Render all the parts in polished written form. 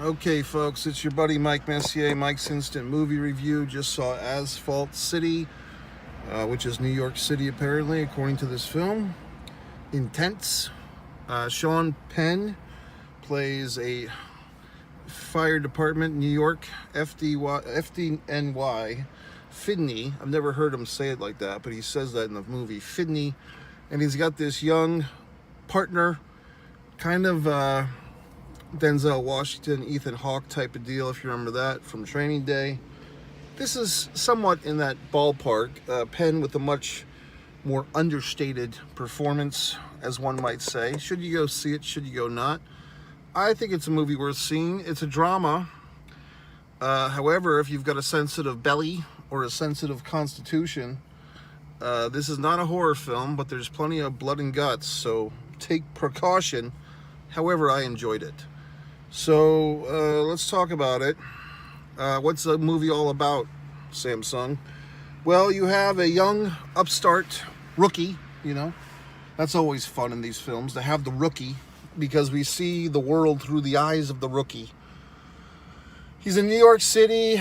Okay, folks, it's your buddy Mike Messier, Mike's Instant Movie Review. Just saw Asphalt City, which is New York City, apparently, according to this film. Intense. Sean Penn plays a fire department, New York, FDNY, Fidney. I've never heard him say it like that, but he says that in the movie, Fidney. And he's got this young partner, kind of Denzel Washington, Ethan Hawke type of deal, if you remember that from Training Day. This is somewhat in that ballpark. Penn with a much more understated performance, as one might say. Should you go see it? Should you go not? I think it's a movie worth seeing. It's a drama. However, if you've got a sensitive belly or a sensitive constitution, this is not a horror film, but there's plenty of blood and guts, so take precaution. However, I enjoyed it. So let's talk about it. What's the movie all about, Samsung? Well, you have a young upstart rookie, That's always fun in these films, to have the rookie, because we see the world through the eyes of the rookie. He's in New York City.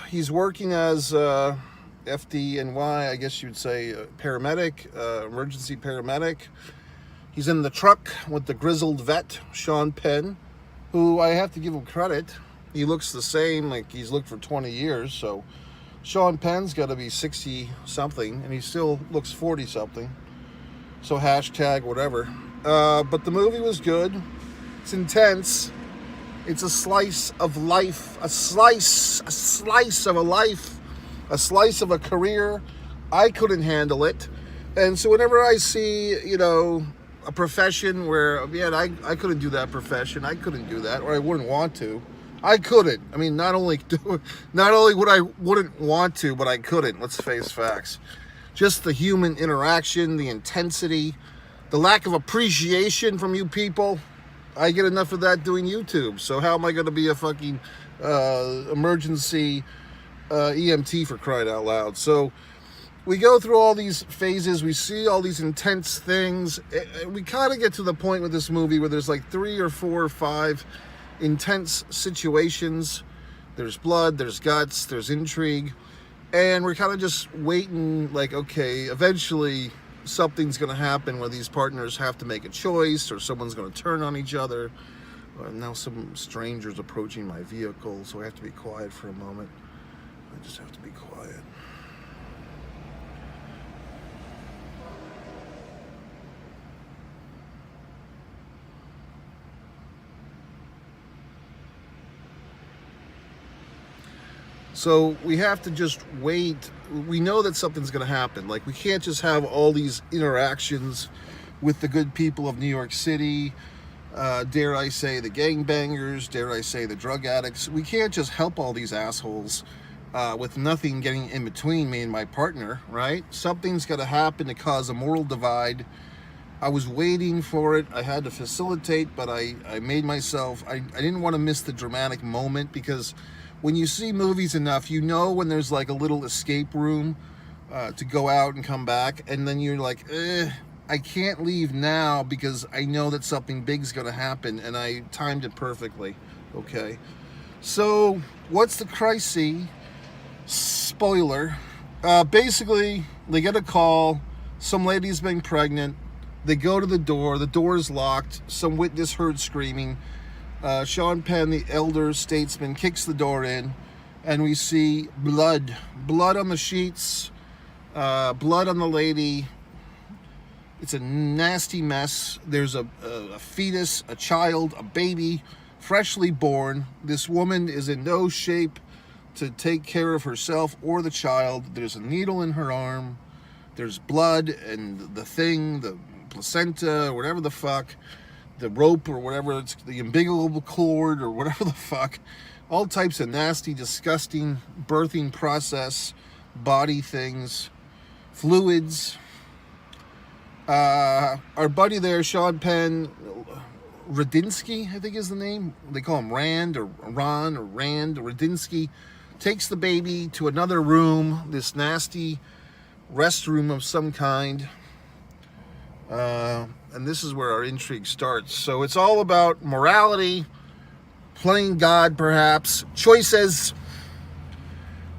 He's working as FDNY, I guess you'd say, paramedic, emergency paramedic. He's in the truck with the grizzled vet, Sean Penn, who I have to give him credit. He looks the same, like he's looked for 20 years, so Sean Penn's got to be 60-something, and he still looks 40-something. So hashtag whatever. But the movie was good. It's intense. It's a slice of life, a slice of a life, a slice of a career. I couldn't handle it. And so whenever I see, a profession where, I couldn't do that profession. I couldn't do that, or I wouldn't want to. I couldn't. I mean, not only wouldn't want to, but I couldn't. Let's face facts. Just the human interaction, the intensity, the lack of appreciation from you people. I get enough of that doing YouTube. So how am I going to be a fucking emergency EMT, for crying out loud? So we go through all these phases. We see all these intense things. We kind of get to the point with this movie where there's like 3 or 4 or 5 intense situations. There's blood, there's guts, there's intrigue. And we're kind of just waiting, like, okay, eventually something's going to happen where these partners have to make a choice, or someone's going to turn on each other. Now some strangers approaching my vehicle, so I have to be quiet for a moment. I just have to be quiet. So we have to just wait. We know that something's going to happen. Like, we can't just have all these interactions with the good people of New York City. Dare I say the gangbangers, dare I say the drug addicts. We can't just help all these assholes with nothing getting in between me and my partner, right? Something's got to happen to cause a moral divide. I was waiting for it. I had to facilitate, but I made myself, I didn't want to miss the dramatic moment, because when you see movies enough, when there's like a little escape room to go out and come back, and then you're like, I can't leave now because I know that something big's going to happen, and I timed it perfectly. Okay, so what's the crisis? Spoiler. Basically, they get a call. Some lady's been pregnant. They go to the door is locked. Some witness heard screaming. Sean Penn, the elder statesman, kicks the door in, and we see blood on the sheets, blood on the lady. It's a nasty mess. There's a fetus, a child, a baby, freshly born. This woman is in no shape to take care of herself or the child. There's a needle in her arm. There's blood and the placenta, or whatever the fuck. The rope, or whatever, it's the umbilical cord, or whatever the fuck. All types of nasty, disgusting birthing process, body things, fluids. Our buddy there, Sean Penn, Radinsky, I think is the name. They call him Rand, or Ron, or Rand, or Radinsky, takes the baby to another room, this nasty restroom of some kind. And this is where our intrigue starts. So it's all about morality, playing God, perhaps, choices.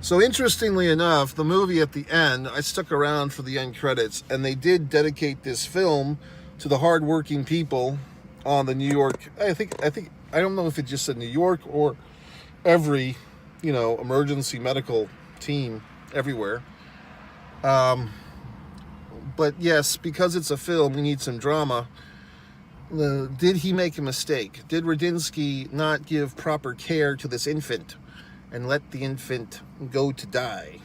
So interestingly enough, the movie at the end, I stuck around for the end credits, and they did dedicate this film to the hardworking people on the New York. I don't know if it just said New York or every, emergency medical team everywhere. But yes, because it's a film, we need some drama. Did he make a mistake? Did Radinsky not give proper care to this infant and let the infant go to die?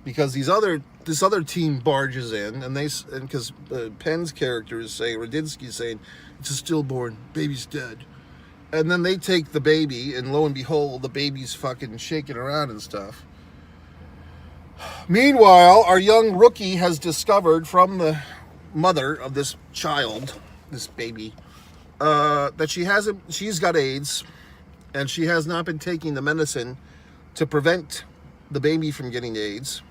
Because this other team barges in, and because Penn's characters say, Radinsky's saying, it's a stillborn, baby's dead. And then they take the baby, and lo and behold, the baby's fucking shaking around and stuff. Meanwhile, our young rookie has discovered from the mother of this child, this baby, that she's got AIDS, and she has not been taking the medicine to prevent the baby from getting AIDS,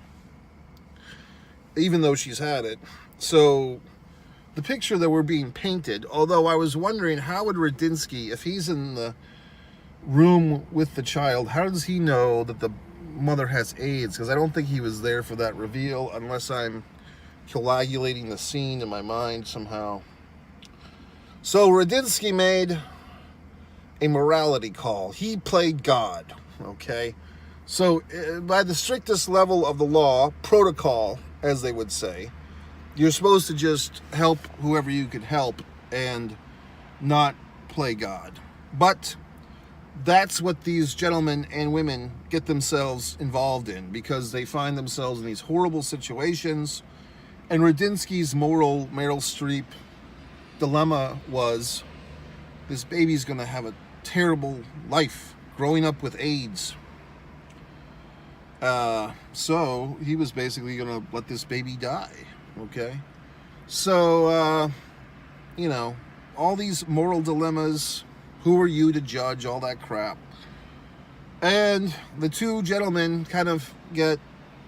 even though she's had it. So the picture that we're being painted, although I was wondering, how would Radinsky, if he's in the room with the child, how does he know that the mother has AIDS? Because I don't think he was there for that reveal, unless I'm coagulating the scene in my mind somehow. So Radinsky made a morality call. He played God, okay? So by the strictest level of the law, protocol, as they would say, you're supposed to just help whoever you can help and not play God. But that's what these gentlemen and women get themselves involved in, because they find themselves in these horrible situations. And Radinsky's Meryl Streep dilemma was, this baby's going to have a terrible life growing up with AIDS. So he was basically going to let this baby die. Okay? So, all these moral dilemmas. Who are you to judge? All that crap. And the two gentlemen kind of get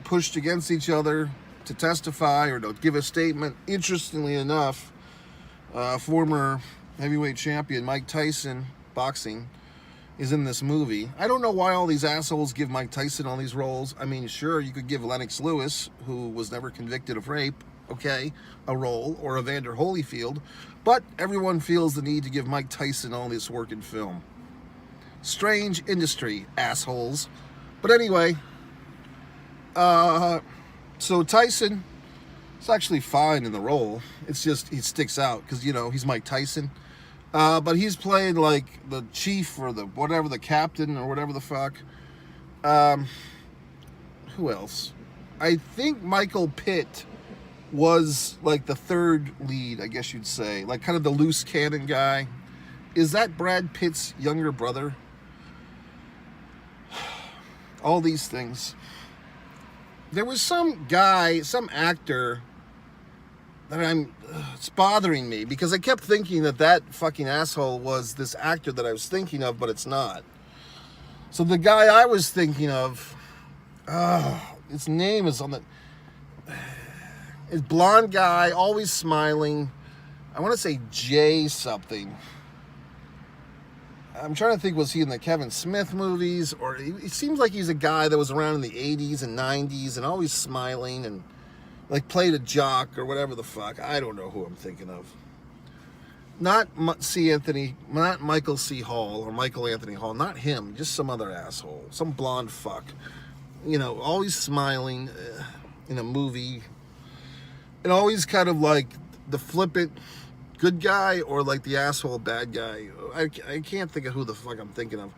pushed against each other to testify or to give a statement. Interestingly enough, former heavyweight champion Mike Tyson, boxing, is in this movie. I don't know why all these assholes give Mike Tyson all these roles. I mean, sure, you could give Lennox Lewis, who was never convicted of rape, a role, or Evander Holyfield, but everyone feels the need to give Mike Tyson all this work in film. Strange industry, assholes. But anyway, so Tyson is actually fine in the role. It's just he sticks out because, he's Mike Tyson. But he's playing like the chief or the whatever, the captain or whatever the fuck. Who else? I think Michael Pitt was like the third lead, I guess you'd say, like kind of the loose cannon guy. Is that Brad Pitt's younger brother? All these things. There was some guy, some actor that it's bothering me because I kept thinking that fucking asshole was this actor that I was thinking of, but it's not. So the guy I was thinking of, his name is on the... It's blonde guy, always smiling. I want to say Jay something. I'm trying to think, was he in the Kevin Smith movies? Or he seems like he's a guy that was around in the 80s and 90s and always smiling and like played a jock or whatever the fuck. I don't know who I'm thinking of. Not Michael C. Hall or Michael Anthony Hall. Not him. Just some other asshole. Some blonde fuck. Always smiling in a movie. And always kind of like the flippant good guy or like the asshole bad guy. I can't think of who the fuck I'm thinking of.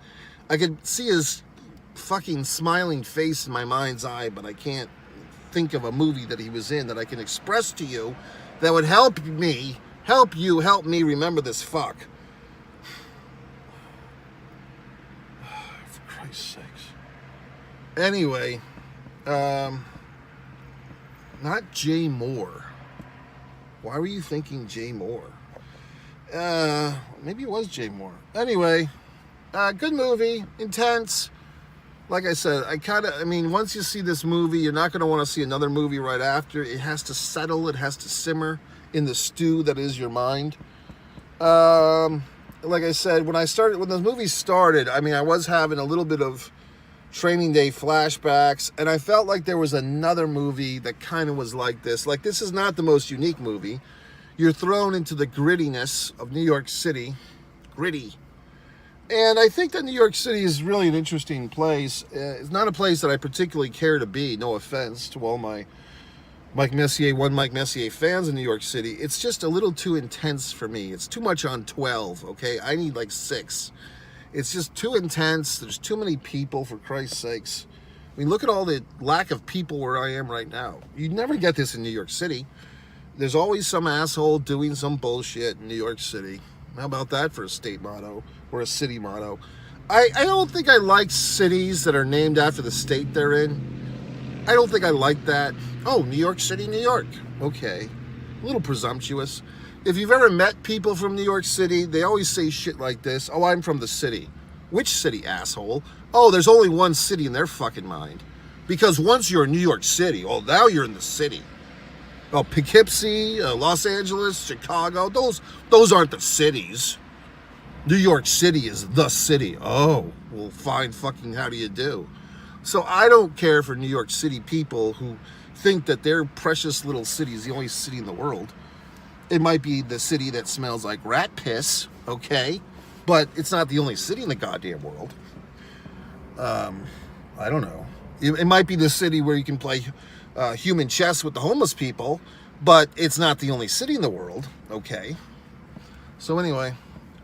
I could see his fucking smiling face in my mind's eye, but I can't think of a movie that he was in that I can express to you that would help me remember this fuck. For Christ's sakes. Anyway, not Jay Moore. Why were you thinking Jay Moore? Maybe it was Jay Moore. Anyway, good movie, intense. Like I said, once you see this movie, you're not going to want to see another movie right after. It has to settle, it has to simmer in the stew that is your mind. And like I said, when the movie started, I mean, I was having a little bit of Training Day flashbacks, and I felt like there was another movie that kind of was like this. Like, this is not the most unique movie. You're thrown into the grittiness of New York City. Gritty. And I think that New York City is really an interesting place. It's not a place that I particularly care to be, no offense to all my Mike Messier fans in New York City. It's just a little too intense for me. It's too much on 12, okay? I need like 6. It's just too intense. There's too many people, for Christ's sakes. I mean, look at all the lack of people where I am right now. You never get this in New York City. There's always some asshole doing some bullshit in New York City. How about that for a state motto or a city motto? I don't think I like cities that are named after the state they're in. I don't think I like that. Oh, New York City, New York. Okay. A little presumptuous. If you've ever met people from New York City, they always say shit like this. Oh, I'm from the city. Which city, asshole? Oh, there's only one city in their fucking mind. Because once you're in New York City, oh, now you're in the city. Oh, Poughkeepsie, Los Angeles, Chicago, those aren't the cities. New York City is the city. Oh, well, fine fucking how do you do? So I don't care for New York City people who think that their precious little city is the only city in the world. It might be the city that smells like rat piss, okay? But it's not the only city in the goddamn world. I don't know. It might be the city where you can play human chess with the homeless people, but it's not the only city in the world, okay? So anyway,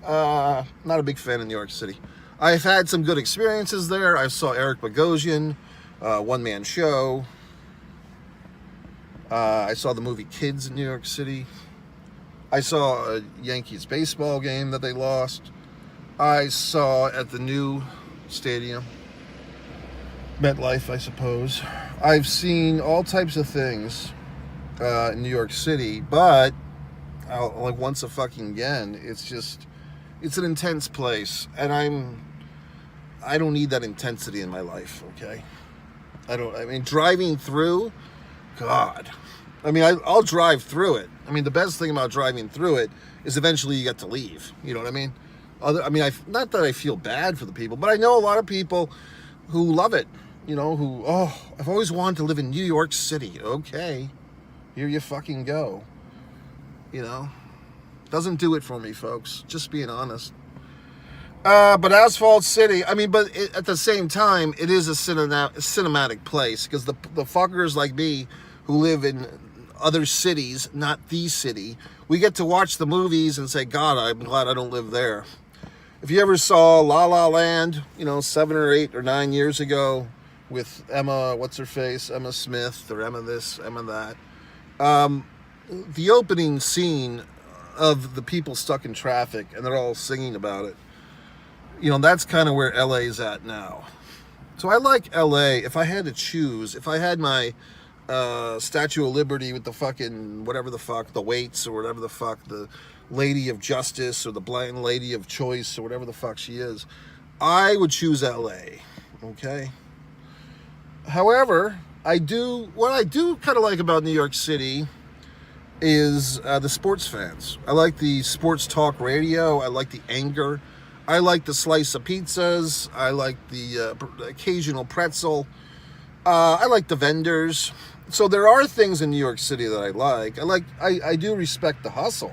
not a big fan of New York City. I've had some good experiences there. I saw Eric Bogosian, one-man show. I saw the movie Kids in New York City. I saw a Yankees baseball game that they lost. I saw at the new stadium, MetLife, I suppose. I've seen all types of things in New York City, but like once a fucking again, it's an intense place, and I don't need that intensity in my life, okay? I mean, driving through, God. I mean, I'll drive through it. I mean, the best thing about driving through it is eventually you get to leave. You know what I mean? Not that I feel bad for the people, but I know a lot of people who love it. You know, I've always wanted to live in New York City. Okay, here you fucking go. You know, doesn't do it for me, folks. Just being honest. But Asphalt City, I mean, at the same time, it is a cinematic place, because the fuckers like me who live in other cities, not the city, we get to watch the movies and say, God, I'm glad I don't live there. If you ever saw La La Land, 7 or 8 or 9 years ago with Emma, what's her face, Emma Smith, or Emma this, Emma that, the opening scene of the people stuck in traffic and they're all singing about it, that's kind of where LA is at now. So I like LA. If I had to choose, if I had my Statue of Liberty with the fucking whatever the fuck, the weights or whatever the fuck, the Lady of Justice or the blind Lady of Choice or whatever the fuck she is, I would choose LA, okay? However, what I do kind of like about New York City is the sports fans. I like the sports talk radio. I like the anger. I like the slice of pizzas. I like the occasional pretzel. I like the vendors. So there are things in New York City that I like. I do respect the hustle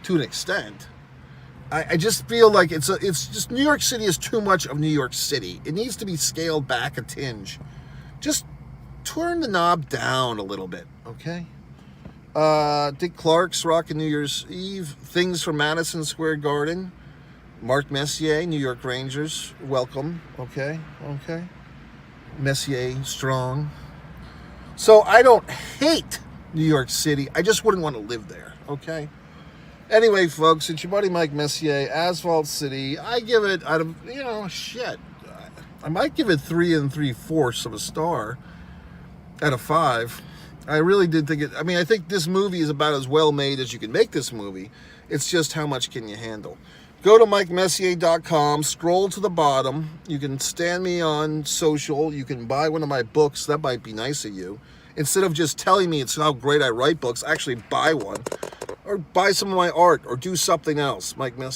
to an extent. I just feel like it's just New York City is too much of New York City. It needs to be scaled back a tinge. Just turn the knob down a little bit, okay? Dick Clark's rocking New Year's Eve. Things from Madison Square Garden. Mark Messier, New York Rangers, welcome, okay? Messier, strong. So I don't hate New York City. I just wouldn't want to live there, okay? Anyway, folks, it's your buddy Mike Messier, Asphalt City. I give it, out of, shit. I might give it 3 3/4 of a star out of 5. I really did think it, I think this movie is about as well made as you can make this movie. It's just how much can you handle. Go to MikeMessier.com, scroll to the bottom. You can stand me on social. You can buy one of my books. That might be nice of you. Instead of just telling me it's how great I write books, actually buy one. Or buy some of my art, or do something else. Mike Messier.